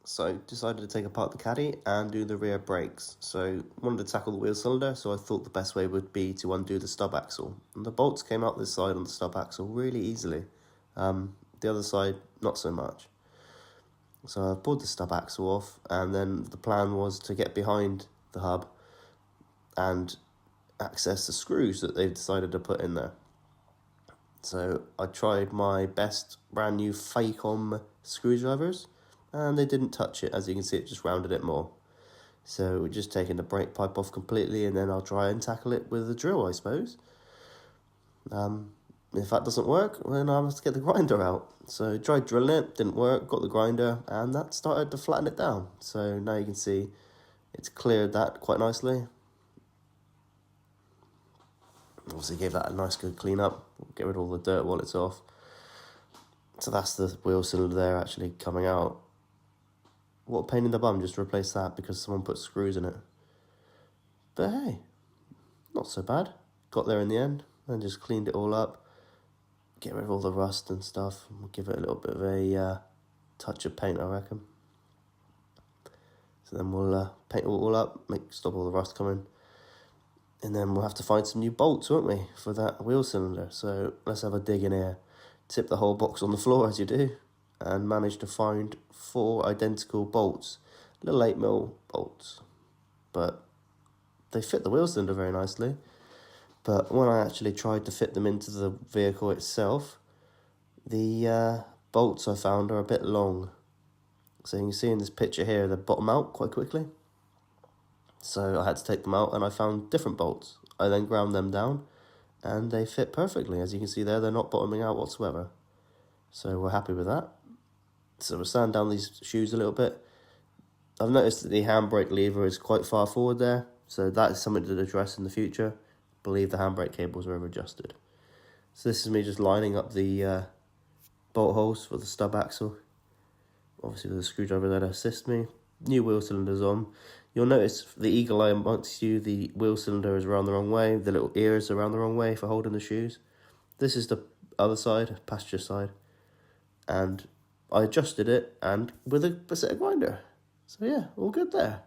So I decided to take apart the Caddy and do the rear brakes. So I wanted to tackle the wheel cylinder, so I thought the best way would be to undo the stub axle. And the bolts came out this side on the stub axle really easily. The other side, not so much. So I pulled the stub axle off, and then the plan was to get behind the hub and access the screws that they've decided to put in there. So I tried my best brand new Facom screwdrivers, and they didn't touch it. As you can see, it just rounded it more. So we're just taking the brake pipe off completely, and then I'll try and tackle it with a drill, I suppose. If that doesn't work, then I'll have to get the grinder out. So tried drilling it, didn't work, got the grinder, and that started to flatten it down. So now you can see it's cleared that quite nicely. Obviously gave that a nice good clean up, get rid of all the dirt while it's off. So that's the wheel cylinder there actually coming out. What a pain in the bum just to replace that because someone put screws in it. But hey, not so bad. Got there in the end and just cleaned it all up. Get rid of all the rust and stuff. We'll give it a little bit of a touch of paint, I reckon. So then we'll paint it all up, stop all the rust coming. And then we'll have to find some new bolts, won't we, for that wheel cylinder. So let's have a dig in here. Tip the whole box on the floor as you do. And managed to find 4 identical bolts. Little 8mm bolts. But they fit the wheel cylinder very nicely. But when I actually tried to fit them into the vehicle itself, the bolts I found are a bit long. So you can see in this picture here, they bottom out quite quickly. So I had to take them out and I found different bolts. I then ground them down and they fit perfectly. As you can see there, they're not bottoming out whatsoever. So we're happy with that. So we'll sand down these shoes a little bit. I've noticed that the handbrake lever is quite far forward there. So that is something to address in the future. I believe the handbrake cables are over adjusted. So this is me just lining up the bolt holes for the stub axle. Obviously with a screwdriver there to assist me. New wheel cylinders on. You'll notice the eagle eye amongst you, the wheel cylinder is around the wrong way. The little ears are around the wrong way for holding the shoes. This is the other side, passenger side. And I adjusted it and with a set of grinder. So yeah, all good there.